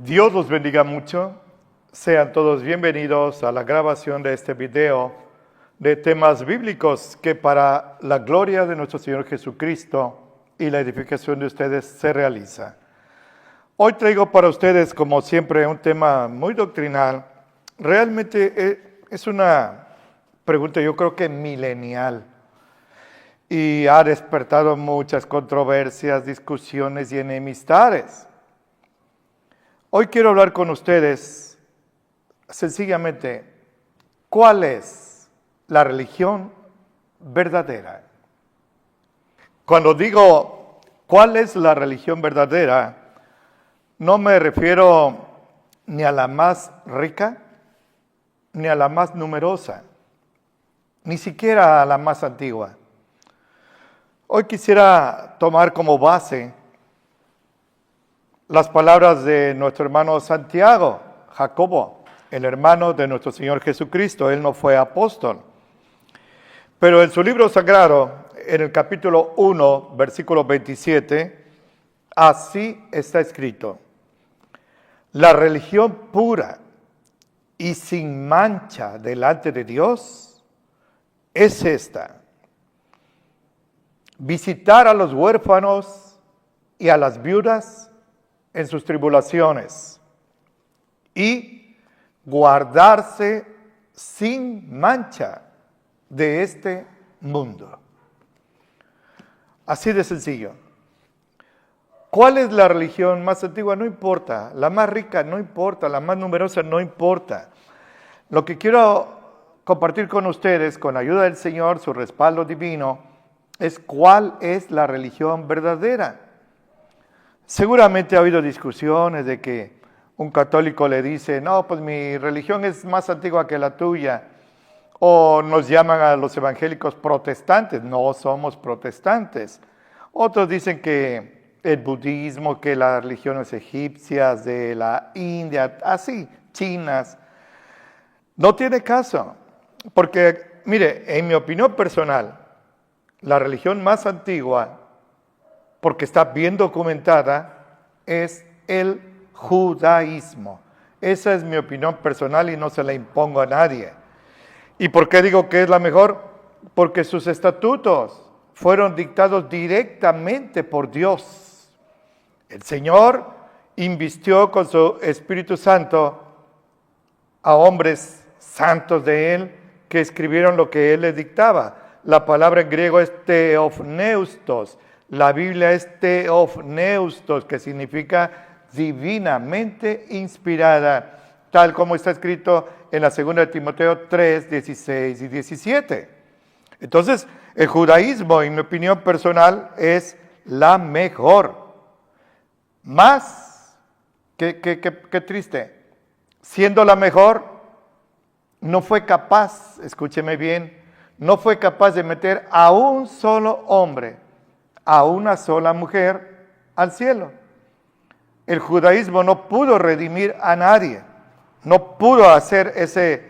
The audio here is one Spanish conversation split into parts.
Dios los bendiga mucho. Sean todos bienvenidos a la grabación de este video de temas bíblicos que para la gloria de nuestro Señor Jesucristo y la edificación de ustedes se realiza. Hoy traigo para ustedes, como siempre, un tema muy doctrinal. Realmente es una pregunta, yo creo que milenial, y ha despertado muchas controversias, discusiones y enemistades. Hoy quiero hablar con ustedes sencillamente, ¿cuál es la religión verdadera? Cuando digo, ¿cuál es la religión verdadera? No me refiero ni a la más rica, ni a la más numerosa, ni siquiera a la más antigua. Hoy quisiera tomar como base las palabras de nuestro hermano Santiago, Jacobo, el hermano de nuestro Señor Jesucristo. Él no fue apóstol. Pero en su libro sagrado, en el capítulo 1, versículo 27, así está escrito: la religión pura y sin mancha delante de Dios es esta: visitar a los huérfanos y a las viudas en sus tribulaciones y guardarse sin mancha de este mundo. Así de sencillo. ¿Cuál es la religión más antigua? No importa. La más rica no importa. La más numerosa no importa. Lo que quiero compartir con ustedes, con ayuda del Señor, su respaldo divino, es cuál es la religión verdadera. Seguramente ha habido discusiones de que un católico le dice, no, pues mi religión es más antigua que la tuya. O nos llaman a los evangélicos protestantes. No somos protestantes. Otros dicen que el budismo, que las religiones egipcias de la India, así, chinas. No tiene caso. Porque, mire, en mi opinión personal, la religión más antigua, porque está bien documentada, es el judaísmo. Esa es mi opinión personal y no se la impongo a nadie. ¿Y por qué digo que es la mejor? Porque sus estatutos fueron dictados directamente por Dios. El Señor invistió con su Espíritu Santo a hombres santos de Él que escribieron lo que Él les dictaba. La palabra en griego es theopneustos. La Biblia es theopneustos, que significa divinamente inspirada, tal como está escrito en la 2 de Timoteo 3, 16 y 17. Entonces, el judaísmo, en mi opinión personal, es la mejor. Más, qué triste, siendo la mejor, no fue capaz, escúcheme bien, no fue capaz de meter a un solo hombre, a una sola mujer al cielo. El judaísmo no pudo redimir a nadie, no pudo hacer ese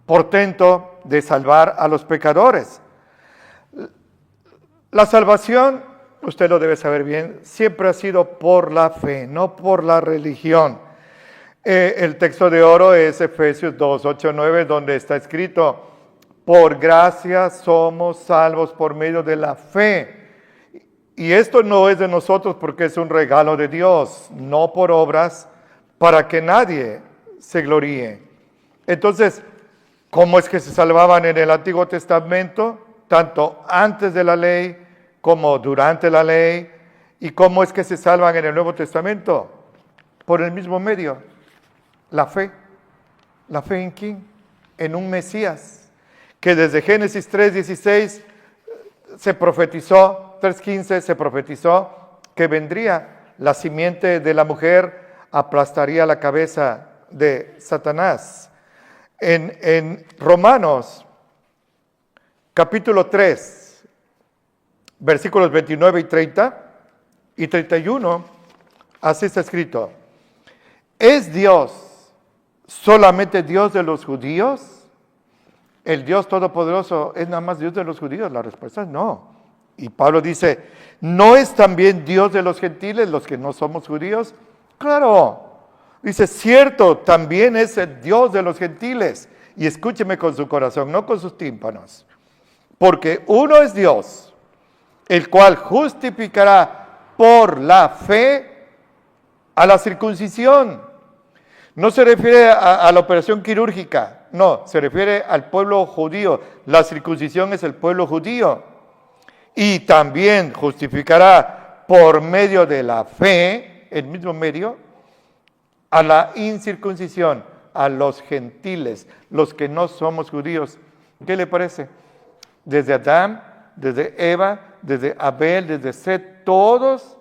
portento de salvar a los pecadores. La salvación, usted lo debe saber bien, siempre ha sido por la fe, no por la religión. El texto de oro es Efesios 2, 8, 9, donde está escrito: por gracia somos salvos por medio de la fe. Y esto no es de nosotros porque es un regalo de Dios, no por obras, para que nadie se gloríe. Entonces, ¿cómo es que se salvaban en el Antiguo Testamento? Tanto antes de la ley como durante la ley. ¿Y cómo es que se salvan en el Nuevo Testamento? Por el mismo medio, la fe. ¿La fe en quién? En un Mesías, que desde Génesis 3:16 se profetizó, 3:15 se profetizó que vendría la simiente de la mujer, aplastaría la cabeza de Satanás. En Romanos, capítulo 3, versículos 29 y 30 y 31, así está escrito: ¿es Dios solamente Dios de los judíos? ¿el Dios Todopoderoso es nada más Dios de los judíos? La respuesta es no. Y Pablo dice, ¿no es también Dios de los gentiles, los que no somos judíos? Claro. Dice, cierto, también es el Dios de los gentiles. Y escúcheme con su corazón, no con sus tímpanos. Porque uno es Dios, el cual justificará por la fe a la circuncisión. No se refiere a la operación quirúrgica, no, se refiere al pueblo judío. La circuncisión es el pueblo judío. Y también justificará por medio de la fe, el mismo medio, a la incircuncisión, a los gentiles, los que no somos judíos. ¿Qué le parece? Desde Adán, desde Eva, desde Abel, desde Set, todos,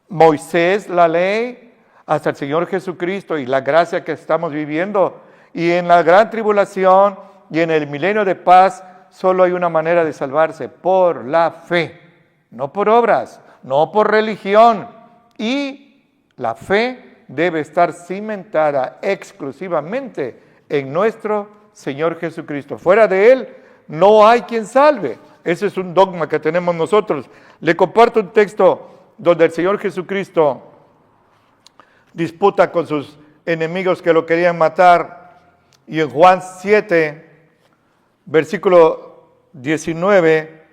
Moisés, la ley, hasta el Señor Jesucristo y la gracia que estamos viviendo. Y en la gran tribulación y en el milenio de paz, solo hay una manera de salvarse, por la fe, no por obras, no por religión. Y la fe debe estar cimentada exclusivamente en nuestro Señor Jesucristo. Fuera de Él no hay quien salve. Ese es un dogma que tenemos nosotros. Le comparto un texto donde el Señor Jesucristo disputa con sus enemigos que lo querían matar. Y en Juan 7, versículo 19,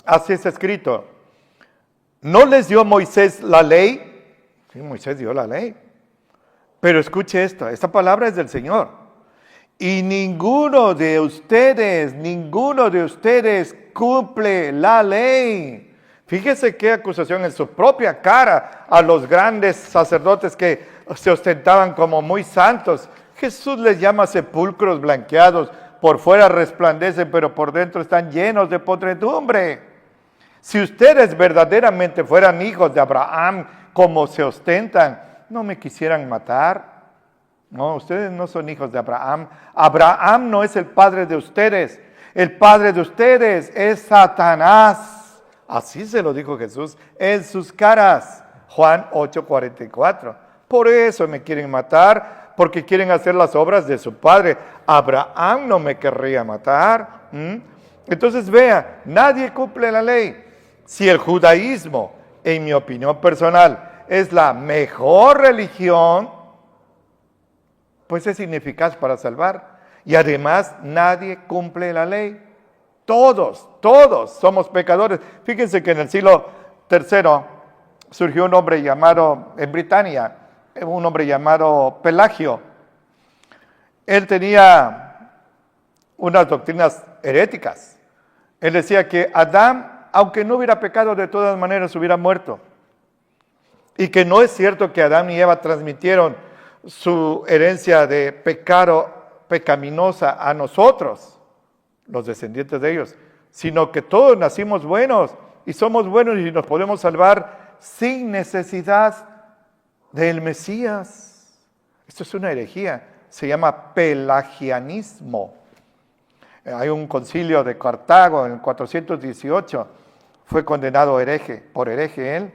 así está escrito. ¿No les dio Moisés la ley? Sí, Moisés dio la ley. Pero escuche esto, esta palabra es del Señor. Y ninguno de ustedes cumple la ley. Fíjese qué acusación en su propia cara a los grandes sacerdotes que se ostentaban como muy santos. Jesús les llama sepulcros blanqueados, por fuera resplandecen, pero por dentro están llenos de podredumbre. Si ustedes verdaderamente fueran hijos de Abraham, como se ostentan, ¿no me quisieran matar? No, ustedes no son hijos de Abraham. Abraham no es el padre de ustedes. El padre de ustedes es Satanás. Así se lo dijo Jesús en sus caras. Juan 8:44. Por eso me quieren matar, porque quieren hacer las obras de su padre. Abraham no me querría matar. Entonces vea, nadie cumple la ley. Si el judaísmo, en mi opinión personal, es la mejor religión, pues es ineficaz para salvar. Y además nadie cumple la ley. Todos somos pecadores. Fíjense que en el siglo III surgió un hombre llamado, en Britania, un hombre llamado Pelagio. Él tenía unas doctrinas heréticas. Él decía que Adán, aunque no hubiera pecado, de todas maneras hubiera muerto. Y que no es cierto que Adán y Eva transmitieron su herencia de pecado pecaminosa a nosotros, los descendientes de ellos, sino que todos nacimos buenos y somos buenos y nos podemos salvar sin necesidad del Mesías. Esto es una herejía, se llama pelagianismo. Hay un concilio de Cartago en el 418, fue condenado por hereje él.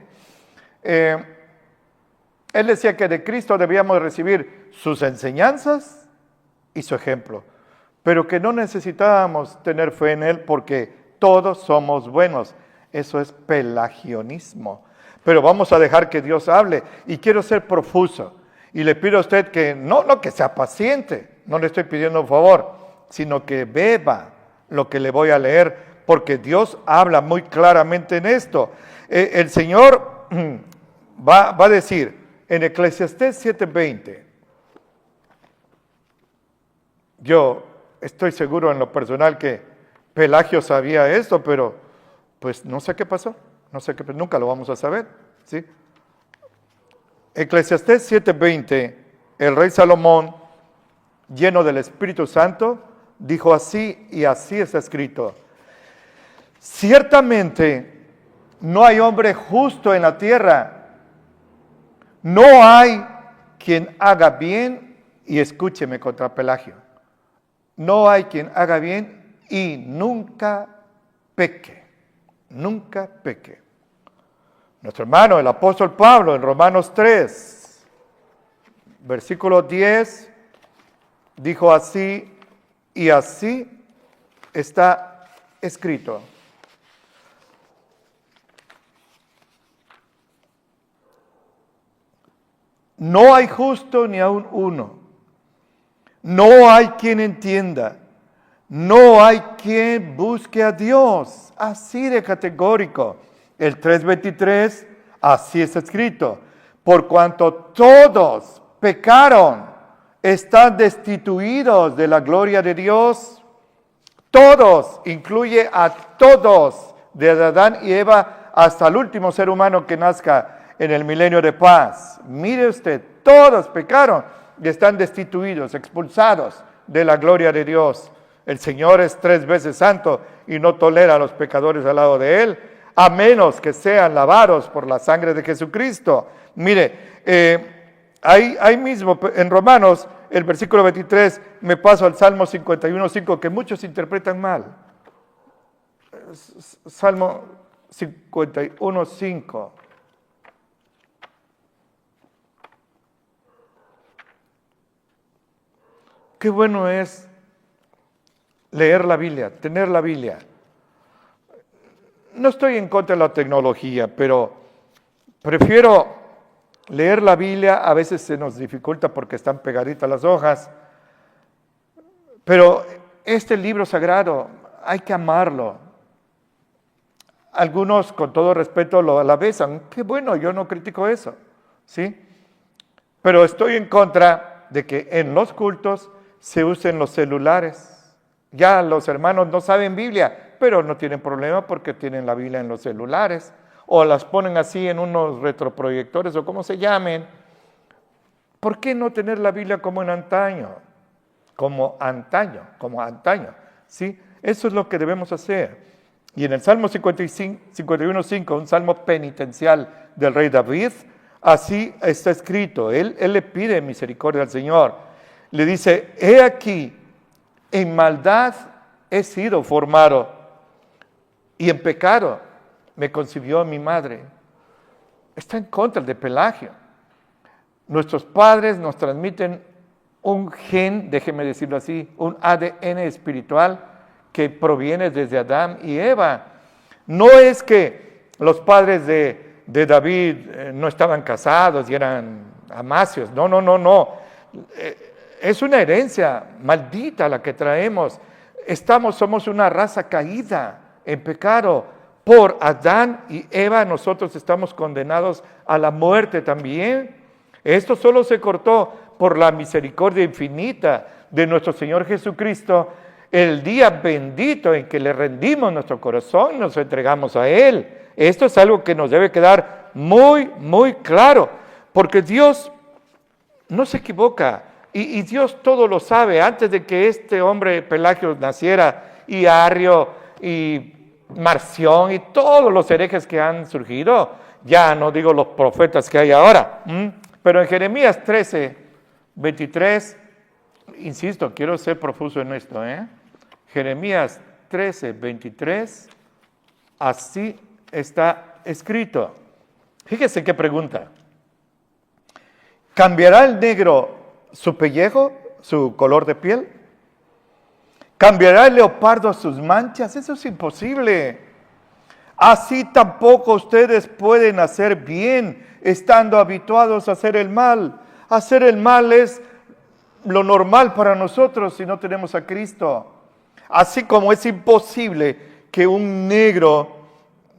Él decía que de Cristo debíamos recibir sus enseñanzas y su ejemplo, pero que no necesitábamos tener fe en Él porque todos somos buenos. Eso es pelagianismo. Pero vamos a dejar que Dios hable. Y quiero ser profuso. Y le pido a usted que no que sea paciente, no le estoy pidiendo un favor, sino que beba lo que le voy a leer, porque Dios habla muy claramente en esto. El Señor va a decir en Eclesiastés 7:20, yo estoy seguro en lo personal que Pelagio sabía esto, pero pues no sé qué pasó, nunca lo vamos a saber, ¿sí? Eclesiastés 7:20, el rey Salomón, lleno del Espíritu Santo, dijo así, y así está escrito: ciertamente no hay hombre justo en la tierra, no hay quien haga bien, y escúcheme contra Pelagio, no hay quien haga bien y nunca peque, nunca peque. Nuestro hermano, el apóstol Pablo, en Romanos 3, versículo 10, dijo así, y así está escrito. No hay justo ni aun uno. No hay quien entienda. No hay quien busque a Dios. Así de categórico. El 3:23, así está escrito. Por cuanto todos pecaron, están destituidos de la gloria de Dios. Todos, incluye a todos, desde Adán y Eva hasta el último ser humano que nazca en el milenio de paz. Mire usted, todos pecaron y están destituidos, expulsados de la gloria de Dios. El Señor es 3 veces santo y no tolera a los pecadores al lado de Él, a menos que sean lavados por la sangre de Jesucristo. Mire, ahí mismo en Romanos, el versículo 23, me paso al Salmo 51:5, que muchos interpretan mal. Salmo 51:5. Qué bueno es leer la Biblia, tener la Biblia. No estoy en contra de la tecnología, pero prefiero leer la Biblia. A veces se nos dificulta porque están pegaditas las hojas, pero este libro sagrado hay que amarlo. Algunos, con todo respeto, lo alabesan. Qué bueno, yo no critico eso, ¿sí? Pero estoy en contra de que en los cultos se usen los celulares. Ya los hermanos no saben Biblia, pero no tienen problema porque tienen la Biblia en los celulares, o las ponen así en unos retroproyectores o como se llamen. ¿Por qué no tener la Biblia como en antaño? Como antaño, ¿sí? Eso es lo que debemos hacer. Y en el Salmo 51:5, un salmo penitencial del rey David, así está escrito. Él le pide misericordia al Señor. Le dice, he aquí, en maldad he sido formado, y en pecado me concibió mi madre. Está en contra de Pelagio. Nuestros padres nos transmiten un gen, déjeme decirlo así, un ADN espiritual que proviene desde Adán y Eva. No es que los padres de David no estaban casados y eran amacios. No. Es una herencia maldita la que traemos. Somos una raza caída en pecado. Por Adán y Eva nosotros estamos condenados a la muerte también. Esto solo se cortó por la misericordia infinita de nuestro Señor Jesucristo, el día bendito en que le rendimos nuestro corazón y nos entregamos a Él. Esto es algo que nos debe quedar muy, muy claro, porque Dios no se equivoca. Y Dios todo lo sabe. Antes de que este hombre Pelagio naciera, y Arrio, y Marción, y todos los herejes que han surgido, ya no digo los profetas que hay ahora, pero en Jeremías 13:23, insisto, quiero ser profuso en esto, Jeremías 13:23, así está escrito. Fíjese qué pregunta. ¿Cambiará el negro su pellejo, su color de piel? ¿Cambiará el leopardo sus manchas? Eso es imposible. Así tampoco ustedes pueden hacer bien estando habituados a hacer el mal. Hacer el mal es lo normal para nosotros si no tenemos a Cristo. Así como es imposible que un negro,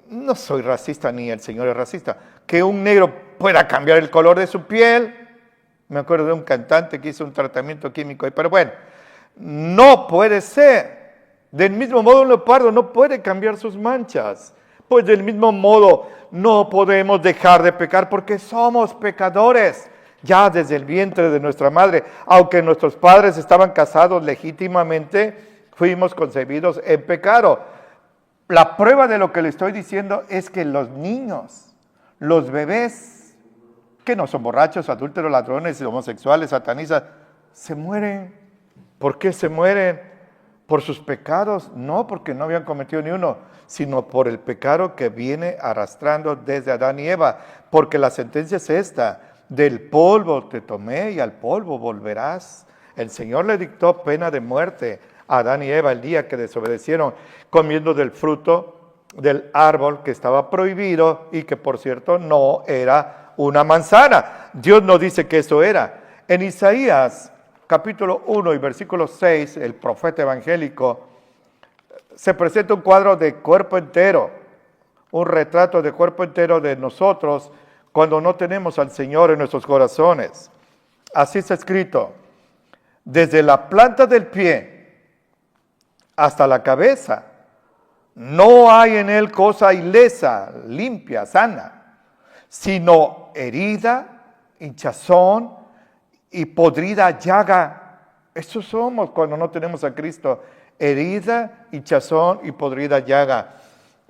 no soy racista ni el Señor es racista, que un negro pueda cambiar el color de su piel. Me acuerdo de un cantante que hizo un tratamiento químico ahí, pero bueno, no puede ser. Del mismo modo, un leopardo no puede cambiar sus manchas. Pues del mismo modo, no podemos dejar de pecar porque somos pecadores ya desde el vientre de nuestra madre. Aunque nuestros padres estaban casados legítimamente, fuimos concebidos en pecado. La prueba de lo que le estoy diciendo es que los niños, los bebés, que no son borrachos, adúlteros, ladrones, homosexuales, satanistas, se mueren. ¿Por qué se mueren? ¿Por sus pecados? No, porque no habían cometido ni uno, sino por el pecado que viene arrastrando desde Adán y Eva. Porque la sentencia es esta: del polvo te tomé y al polvo volverás. El Señor le dictó pena de muerte a Adán y Eva el día que desobedecieron comiendo del fruto del árbol que estaba prohibido y que por cierto no era una manzana. Dios no dice que eso era. En Isaías capítulo 1 y versículo 6, el profeta evangélico, se presenta un cuadro de cuerpo entero, un retrato de cuerpo entero de nosotros cuando no tenemos al Señor en nuestros corazones. Así está escrito: desde la planta del pie hasta la cabeza, no hay en él cosa ilesa, limpia, sana, sino herida, hinchazón y podrida llaga. Eso somos cuando no tenemos a Cristo: herida, hinchazón y podrida llaga.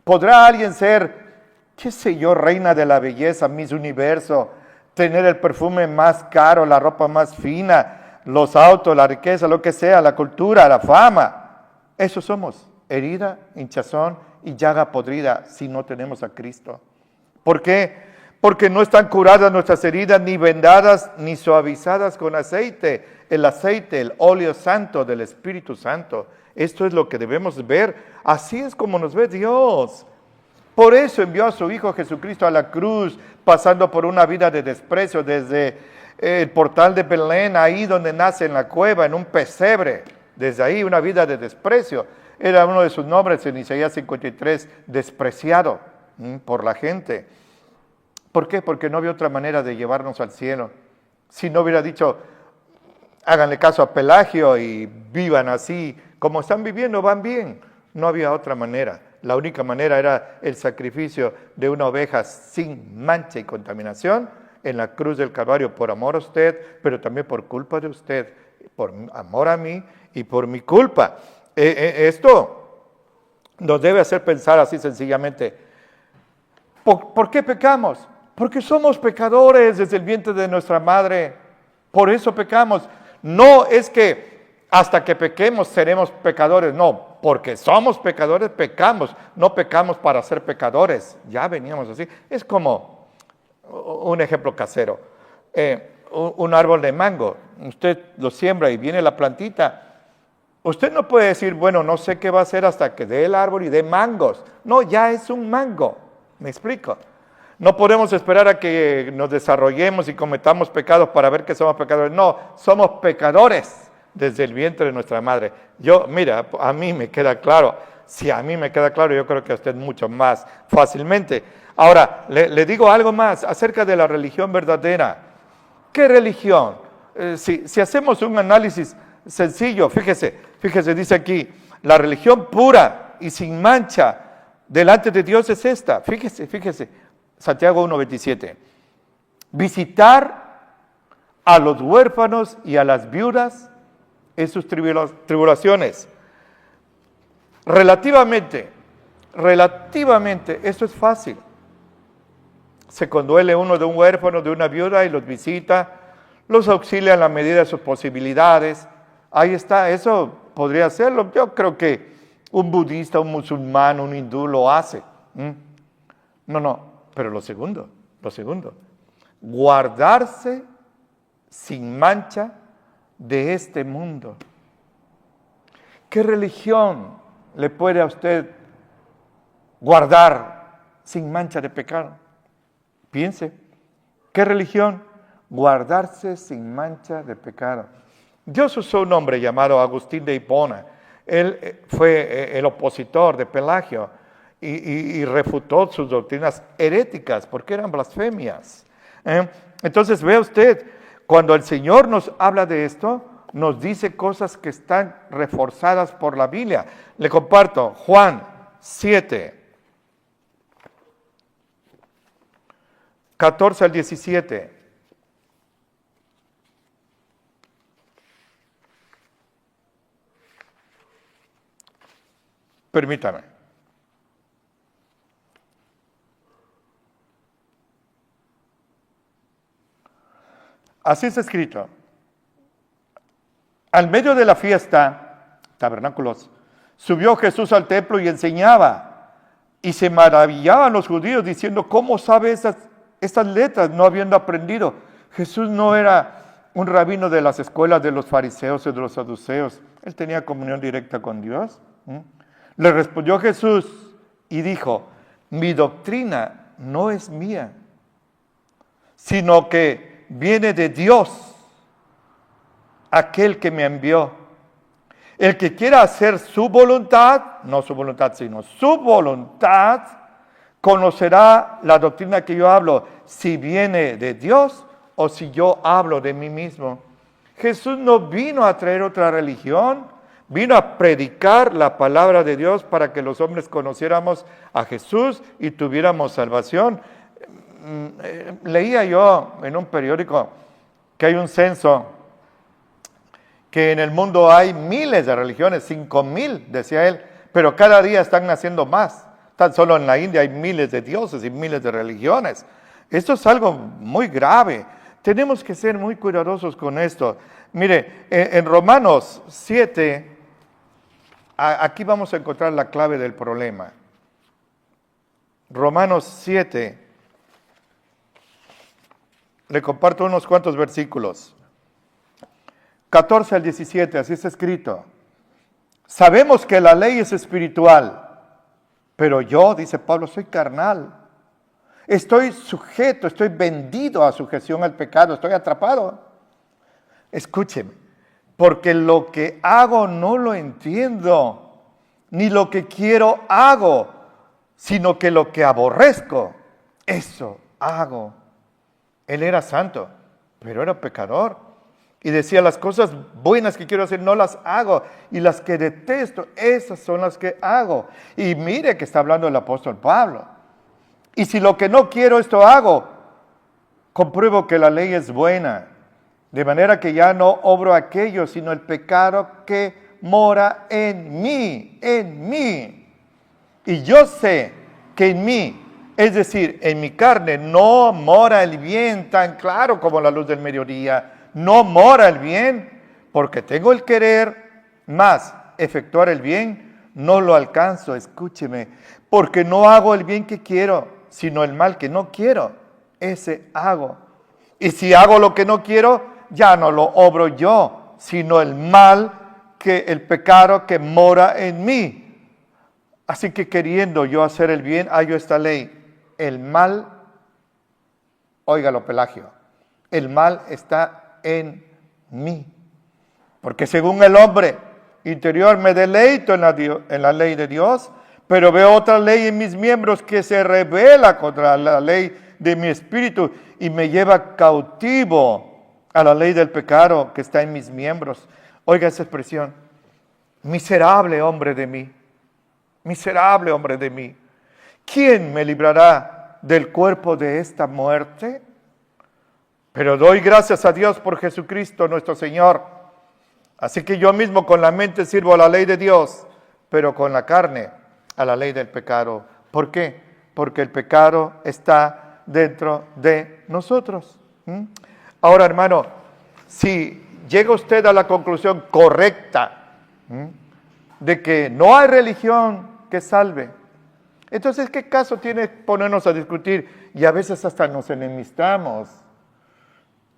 ¿Podrá alguien ser, qué sé yo, reina de la belleza, Miss Universo, tener el perfume más caro, la ropa más fina, los autos, la riqueza, lo que sea, la cultura, la fama? Eso somos: herida, hinchazón y llaga podrida si no tenemos a Cristo. ¿Por qué? Porque no están curadas nuestras heridas, ni vendadas, ni suavizadas con aceite. El aceite, el óleo santo del Espíritu Santo. Esto es lo que debemos ver. Así es como nos ve Dios. Por eso envió a su Hijo Jesucristo a la cruz, pasando por una vida de desprecio desde el portal de Belén, ahí donde nace en la cueva, en un pesebre. Desde ahí una vida de desprecio. Era uno de sus nombres en Isaías 53, despreciado por la gente. ¿Por qué? Porque no había otra manera de llevarnos al cielo. Si no hubiera dicho, háganle caso a Pelagio y vivan así, como están viviendo, van bien. No había otra manera. La única manera era el sacrificio de una oveja sin mancha y contaminación en la cruz del Calvario, por amor a usted, pero también por culpa de usted, por amor a mí y por mi culpa. Esto nos debe hacer pensar así sencillamente. ¿Por qué pecamos? Porque somos pecadores desde el vientre de nuestra madre. Por eso pecamos. No es que hasta que pequemos seremos pecadores. No, porque somos pecadores, pecamos. No pecamos para ser pecadores. Ya veníamos así. Es como un ejemplo casero. Un árbol de mango. Usted lo siembra y viene la plantita. Usted no puede decir, bueno, no sé qué va a hacer hasta que dé el árbol y dé mangos. No, ya es un mango. ¿Me explico? No podemos esperar a que nos desarrollemos y cometamos pecados para ver que somos pecadores. No, somos pecadores desde el vientre de nuestra madre. Mira, a mí me queda claro. Si a mí me queda claro, yo creo que a usted mucho más fácilmente. Ahora, le digo algo más acerca de la religión verdadera. ¿Qué religión? Si hacemos un análisis sencillo, fíjese, dice aquí, la religión pura y sin mancha delante de Dios es esta. Fíjese, Santiago 1:27. Visitar a los huérfanos y a las viudas en sus tribulaciones. Relativamente, esto es fácil. Se conduele uno de un huérfano, de una viuda y los visita, los auxilia en la medida de sus posibilidades. Ahí está, eso podría hacerlo. Yo creo que un budista, un musulmán, un hindú lo hace. No, pero lo segundo, guardarse sin mancha de este mundo. ¿Qué religión le puede a usted guardar sin mancha de pecado? Piense, ¿qué religión? Guardarse sin mancha de pecado. Dios usó un hombre llamado Agustín de Hipona. Él fue el opositor de Pelagio y refutó sus doctrinas heréticas porque eran blasfemias. Entonces vea usted, cuando el Señor nos habla de esto, nos dice cosas que están reforzadas por la Biblia. Le comparto Juan 7, 14 al 17. Permítame. Así está escrito. Al medio de la fiesta, tabernáculos, subió Jesús al templo y enseñaba. Y se maravillaban los judíos diciendo, ¿cómo sabe estas letras no habiendo aprendido? Jesús no era un rabino de las escuelas de los fariseos y de los saduceos. Él tenía comunión directa con Dios. Le respondió Jesús y dijo, mi doctrina no es mía, sino que viene de Dios, aquel que me envió. El que quiera hacer su voluntad, no su voluntad, sino su voluntad, conocerá la doctrina que yo hablo, si viene de Dios o si yo hablo de mí mismo. Jesús no vino a traer otra religión, vino a predicar la palabra de Dios para que los hombres conociéramos a Jesús y tuviéramos salvación. Leía yo en un periódico que hay un censo, que en el mundo hay miles de religiones, 5,000, decía él, pero cada día están naciendo más. Tan solo en la India hay miles de dioses y miles de religiones. Esto es algo muy grave. Tenemos que ser muy cuidadosos con esto. Mire, en Romanos 7, aquí vamos a encontrar la clave del problema. Romanos 7, le comparto unos cuantos versículos. 14 al 17, así está escrito. Sabemos que la ley es espiritual, pero yo, dice Pablo, soy carnal. Estoy sujeto, estoy vendido a sujeción al pecado, estoy atrapado. Escúcheme, porque lo que hago no lo entiendo, ni lo que quiero hago, sino que lo que aborrezco, eso hago. Él era santo, pero era pecador. Y decía, las cosas buenas que quiero hacer no las hago, y las que detesto, esas son las que hago. Y mire que está hablando el apóstol Pablo. Y si lo que no quiero esto hago, compruebo que la ley es buena, de manera que ya no obro aquello, sino el pecado que mora en mí, en mí. Y yo sé que en mí, es decir, en mi carne, no mora el bien tan claro como la luz del mediodía. No mora el bien, porque tengo el querer, más efectuar el bien, no lo alcanzo, escúcheme, porque no hago el bien que quiero, sino el mal que no quiero, ese hago. Y si hago lo que no quiero, ya no lo obro yo, sino el mal, el pecado que mora en mí. Así que queriendo yo hacer el bien, hallo esta ley. El mal, óigalo Pelagio, el mal está en mí. Porque según el hombre interior me deleito en la ley de Dios, pero veo otra ley en mis miembros que se rebela contra la ley de mi espíritu y me lleva cautivo a la ley del pecado que está en mis miembros. Oiga esa expresión, miserable hombre de mí, miserable hombre de mí. ¿Quién me librará del cuerpo de esta muerte? Pero doy gracias a Dios por Jesucristo nuestro Señor. Así que yo mismo con la mente sirvo a la ley de Dios, pero con la carne a la ley del pecado. ¿Por qué? Porque el pecado está dentro de nosotros. Ahora, hermano, si llega usted a la conclusión correcta de que no hay religión que salve, entonces, ¿qué caso tiene ponernos a discutir? Y a veces hasta nos enemistamos.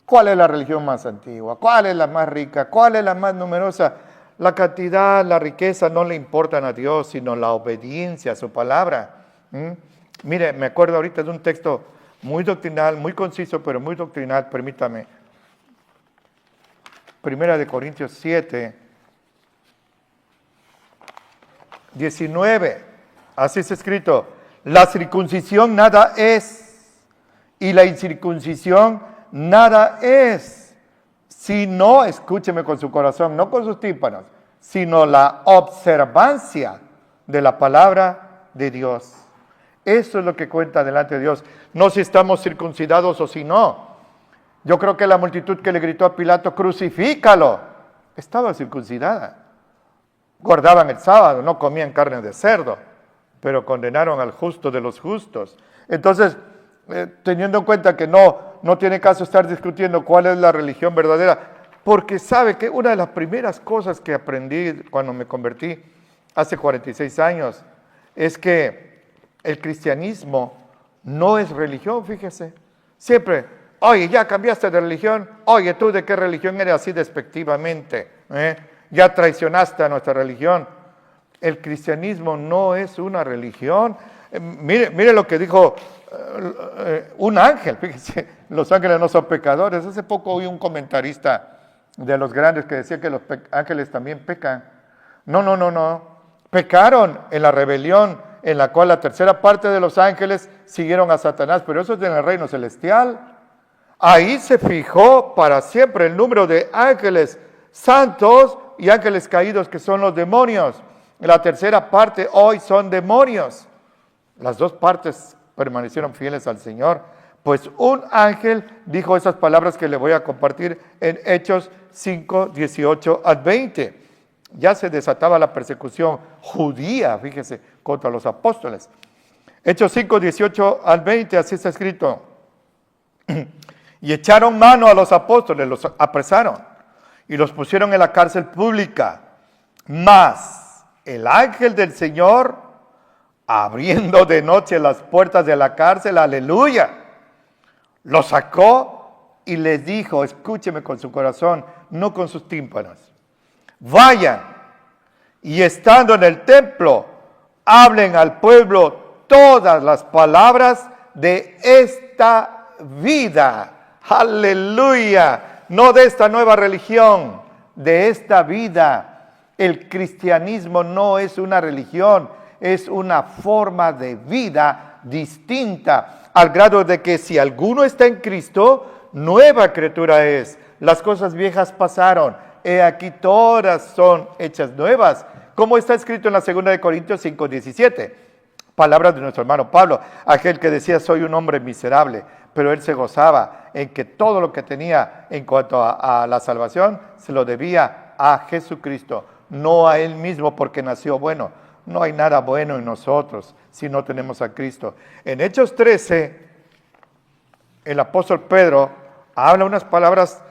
¿Cuál es la religión más antigua? ¿Cuál es la más rica? ¿Cuál es la más numerosa? La cantidad, la riqueza no le importan a Dios, sino la obediencia a su palabra. Mire, me acuerdo ahorita de un texto muy doctrinal, muy conciso, pero muy doctrinal, permítame. 1 Corintios 7, 19. Así está escrito. La circuncisión nada es, y la incircuncisión nada es, sino, escúcheme con su corazón, no con sus tímpanos, sino la observancia de la palabra de Dios. Eso es lo que cuenta delante de Dios, no si estamos circuncidados o si no. Yo creo que la multitud que le gritó a Pilato, crucifícalo, estaba circuncidada. Guardaban el sábado, no comían carne de cerdo, pero condenaron al justo de los justos. Entonces, teniendo en cuenta que no tiene caso estar discutiendo cuál es la religión verdadera, porque sabe que una de las primeras cosas que aprendí cuando me convertí hace 46 años es que el cristianismo no es religión, fíjese. Siempre, oye, ya cambiaste de religión, oye, ¿tú de qué religión eres? Así despectivamente, ya traicionaste a nuestra religión. El cristianismo no es una religión. Mire lo que dijo un ángel. Fíjense, los ángeles no son pecadores. Hace poco oí un comentarista de los grandes que decía que los ángeles también pecan. No. Pecaron en la rebelión en la cual la tercera parte de los ángeles siguieron a Satanás, pero eso es en el reino celestial. Ahí se fijó para siempre el número de ángeles santos y ángeles caídos, que son los demonios. La tercera parte hoy son demonios. Las dos partes permanecieron fieles al Señor. Pues un ángel dijo esas palabras que le voy a compartir en Hechos 5, 18 al 20. Ya se desataba la persecución judía, fíjese, contra los apóstoles. Hechos 5, 18 al 20, así está escrito. Y echaron mano a los apóstoles, los apresaron y los pusieron en la cárcel pública. Mas el ángel del Señor, abriendo de noche las puertas de la cárcel, aleluya, los sacó y les dijo, escúcheme con su corazón, no con sus tímpanos. Vayan y estando en el templo, hablen al pueblo todas las palabras de esta vida. Aleluya. No de esta nueva religión, de esta vida. El cristianismo no es una religión, es una forma de vida distinta, al grado de que si alguno está en Cristo, nueva criatura es. Las cosas viejas pasaron. He aquí todas son hechas nuevas, como está escrito en la 2 de Corintios 5:17. Palabras de nuestro hermano Pablo, aquel que decía, soy un hombre miserable, pero él se gozaba en que todo lo que tenía en cuanto a la salvación, se lo debía a Jesucristo, no a él mismo porque nació bueno. No hay nada bueno en nosotros si no tenemos a Cristo. En Hechos 13, el apóstol Pedro habla unas palabras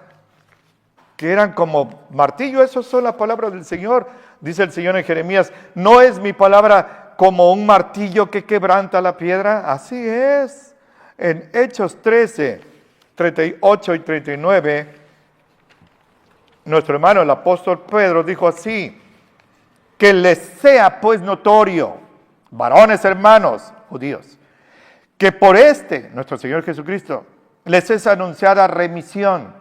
que eran como martillo. Esas son las palabras del Señor. Dice el Señor en Jeremías, ¿no es mi palabra como un martillo que quebranta la piedra? Así es. En Hechos 13, 38 y 39, nuestro hermano el apóstol Pedro dijo así, que les sea pues notorio, varones hermanos judíos, que por nuestro Señor Jesucristo, les es anunciada remisión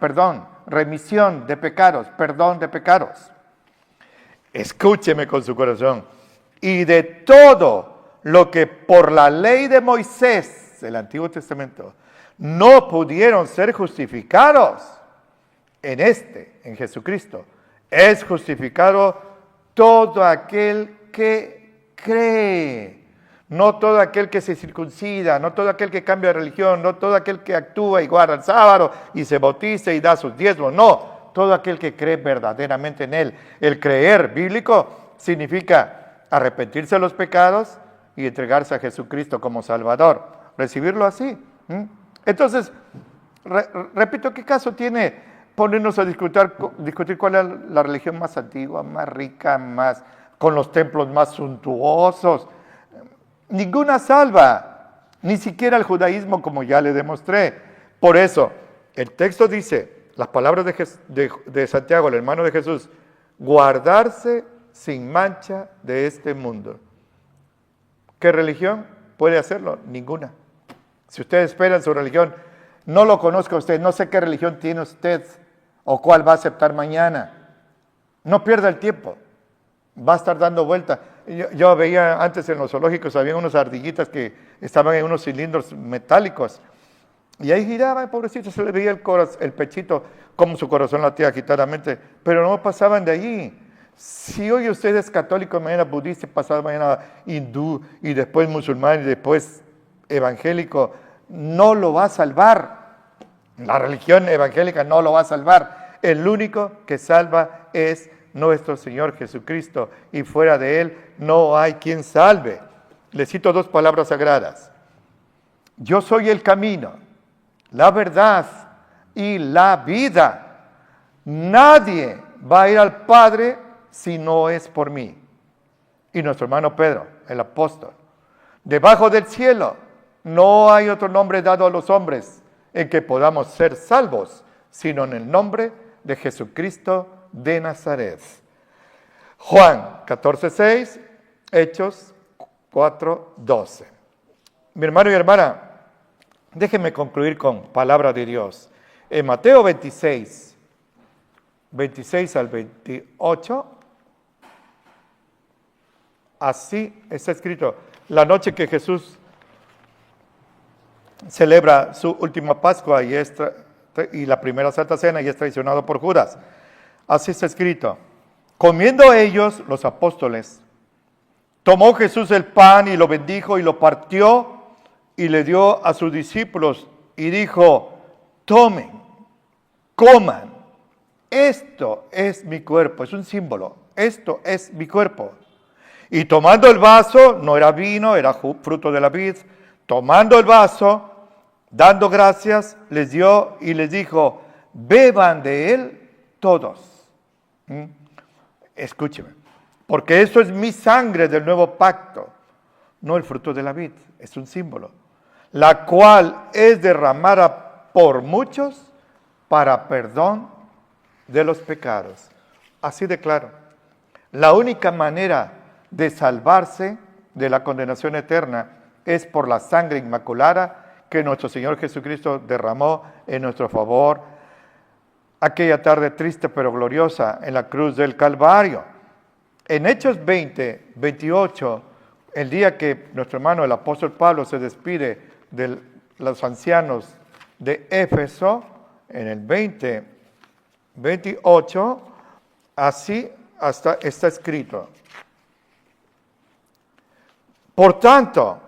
de pecados, perdón de pecados. Escúcheme con su corazón. Y de todo lo que por la ley de Moisés, el Antiguo Testamento, no pudieron ser justificados, en Jesucristo, es justificado todo aquel que cree. No todo aquel que se circuncida, no todo aquel que cambia de religión, no todo aquel que actúa y guarda el sábado y se bautiza y da sus diezmos, no, todo aquel que cree verdaderamente en Él. El creer bíblico significa arrepentirse de los pecados y entregarse a Jesucristo como Salvador, recibirlo así. Entonces, repito, ¿qué caso tiene ponernos a discutir cuál es la religión más antigua, más rica, más con los templos más suntuosos? Ninguna salva, ni siquiera el judaísmo, como ya le demostré. Por eso, el texto dice, las palabras de Santiago, el hermano de Jesús, guardarse sin mancha de este mundo. ¿Qué religión puede hacerlo? Ninguna. Si usted espera en su religión, no lo conozca usted, no sé qué religión tiene usted o cuál va a aceptar mañana. No pierda el tiempo, va a estar dando vuelta. Yo veía antes en los zoológicos, había unas ardillitas que estaban en unos cilindros metálicos y ahí giraban, pobrecito, se le veía el pechito, como su corazón latía agitadamente, pero no pasaban de allí. Si hoy usted es católico, mañana budista, pasado mañana hindú y después musulmán y después evangélico, no lo va a salvar. La religión evangélica no lo va a salvar. El único que salva es nuestro Señor Jesucristo, y fuera de Él no hay quien salve. Le cito dos palabras sagradas. Yo soy el camino, la verdad y la vida. Nadie va a ir al Padre si no es por mí. Y nuestro hermano Pedro, el apóstol. Debajo del cielo no hay otro nombre dado a los hombres en que podamos ser salvos, sino en el nombre de Jesucristo de Nazaret. Juan 14:6, Hechos 4:12. Mi hermano y hermana, déjenme concluir con palabra de Dios. En Mateo 26, 26 al 28, así está escrito. La noche que Jesús celebra su última Pascua y la primera Santa Cena y es traicionado por Judas. Así está escrito. Comiendo ellos, los apóstoles, tomó Jesús el pan y lo bendijo y lo partió y le dio a sus discípulos y dijo, tomen, coman, esto es mi cuerpo, es un símbolo, esto es mi cuerpo. Y tomando el vaso, no era vino, era fruto de la vid, tomando el vaso, dando gracias, les dio y les dijo, beban de él todos. Escúcheme, porque esto es mi sangre del nuevo pacto, no el fruto de la vid, es un símbolo, la cual es derramada por muchos para perdón de los pecados. Así de claro. La única manera de salvarse de la condenación eterna es por la sangre inmaculada que nuestro Señor Jesucristo derramó en nuestro favor aquella tarde triste pero gloriosa en la cruz del Calvario. En Hechos 20, 28, el día que nuestro hermano el apóstol Pablo se despide de los ancianos de Éfeso, en el 20, 28, así hasta está escrito. Por tanto,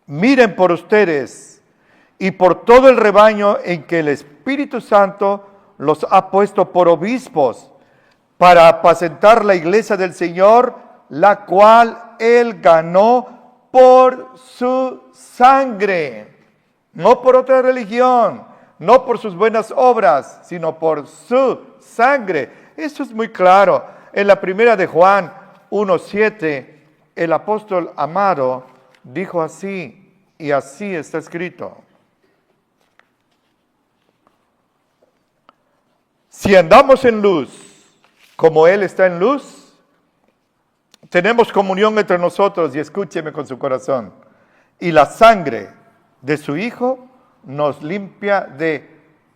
miren por ustedes y por todo el rebaño en que el Espíritu Santo los ha puesto por obispos para apacentar la iglesia del Señor, la cual Él ganó por su sangre, no por otra religión, no por sus buenas obras, sino por su sangre. Eso es muy claro. En la primera de Juan 1:7, el apóstol amado dijo así, y así está escrito. Si andamos en luz, como Él está en luz, tenemos comunión entre nosotros, y escúcheme con su corazón, y la sangre de su Hijo nos limpia de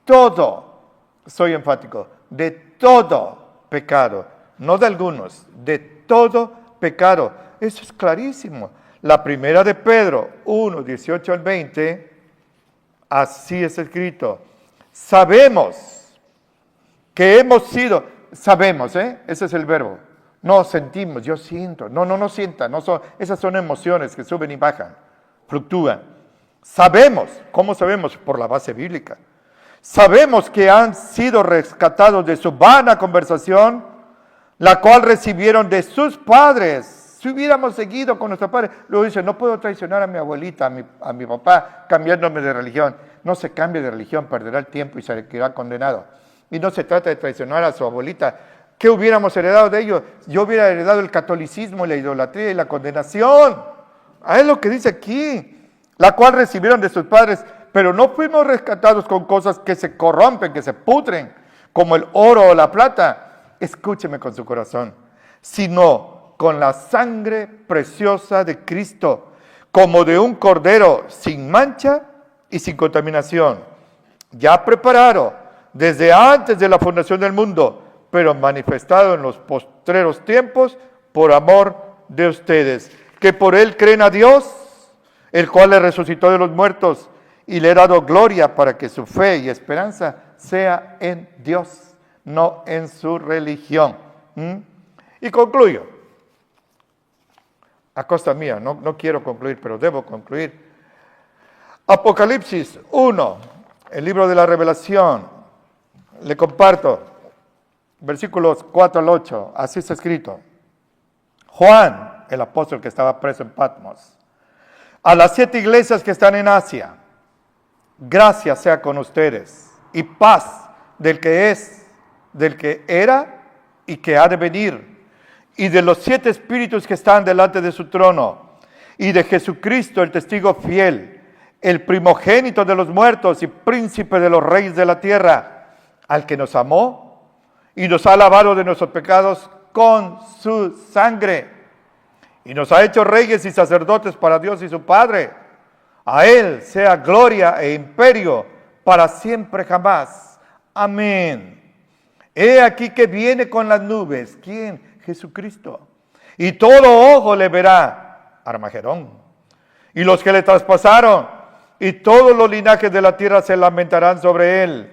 todo, soy enfático, de todo pecado, no de algunos, de todo pecado. Eso es clarísimo. La primera de Pedro 1, 18 al 20, así es escrito. Sabemos que hemos sido, sabemos, ese es el verbo. No sentimos, yo siento. No sienta, esas son emociones que suben y bajan, fluctúan. Sabemos, ¿cómo sabemos? Por la base bíblica. Sabemos que han sido rescatados de su vana conversación, la cual recibieron de sus padres. Si hubiéramos seguido con nuestro padre, luego dice, no puedo traicionar a mi abuelita, a mi papá, cambiándome de religión. No se cambie de religión, perderá el tiempo y se quedará condenado. Y no se trata de traicionar a su abuelita. ¿Qué hubiéramos heredado de ellos? Yo hubiera heredado el catolicismo, la idolatría y la condenación. Es lo que dice aquí. La cual recibieron de sus padres, pero no fuimos rescatados con cosas que se corrompen, que se pudren, como el oro o la plata. Escúcheme con su corazón. Sino con la sangre preciosa de Cristo, como de un cordero sin mancha y sin contaminación, ya preparado desde antes de la fundación del mundo, pero manifestado en los postreros tiempos por amor de ustedes, que por Él creen a Dios, el cual le resucitó de los muertos y le ha dado gloria para que su fe y esperanza sea en Dios, no en su religión. Y concluyo. A costa mía, no quiero concluir, pero debo concluir. Apocalipsis 1, el libro de la Revelación. Le comparto, versículos 4 al 8, así está escrito. Juan, el apóstol que estaba preso en Patmos, a las 7 iglesias que están en Asia, gracia sea con ustedes y paz del que es, del que era y que ha de venir, y de los 7 espíritus que están delante de su trono, y de Jesucristo, el testigo fiel, el primogénito de los muertos y príncipe de los reyes de la tierra, al que nos amó y nos ha lavado de nuestros pecados con su sangre. Y nos ha hecho reyes y sacerdotes para Dios y su Padre. A Él sea gloria e imperio para siempre jamás. Amén. He aquí que viene con las nubes. ¿Quién? Jesucristo. Y todo ojo le verá. Armagedón. Y los que le traspasaron, y todos los linajes de la tierra se lamentarán sobre él.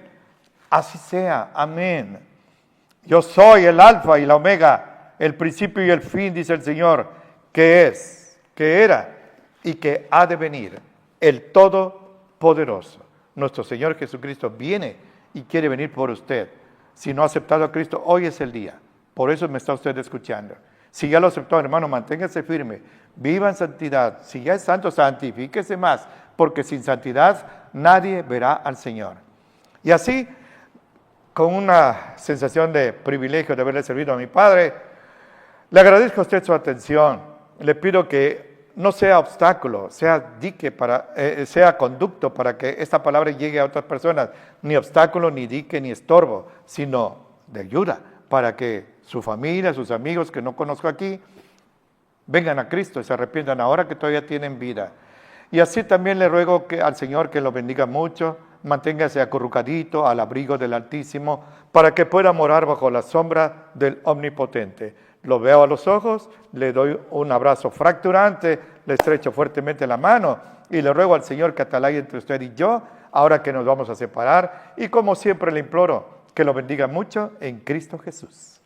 Así sea. Amén. Yo soy el alfa y la omega, el principio y el fin, dice el Señor, que es, que era y que ha de venir, el Todopoderoso. Nuestro Señor Jesucristo viene y quiere venir por usted. Si no ha aceptado a Cristo, hoy es el día. Por eso me está usted escuchando. Si ya lo aceptó, hermano, manténgase firme. Viva en santidad. Si ya es santo, santifíquese más. Porque sin santidad nadie verá al Señor. Y así, con una sensación de privilegio de haberle servido a mi Padre, le agradezco a usted su atención. Le pido que no sea obstáculo, sea dique, sea conducto para que esta palabra llegue a otras personas. Ni obstáculo, ni dique, ni estorbo, sino de ayuda para que su familia, sus amigos que no conozco aquí, vengan a Cristo y se arrepientan ahora que todavía tienen vida. Y así también le ruego al Señor que lo bendiga mucho, manténgase acurrucadito al abrigo del Altísimo para que pueda morar bajo la sombra del Omnipotente. Lo veo a los ojos, le doy un abrazo fracturante, le estrecho fuertemente la mano y le ruego al Señor que atalaye entre usted y yo, ahora que nos vamos a separar. Y como siempre le imploro que lo bendiga mucho en Cristo Jesús.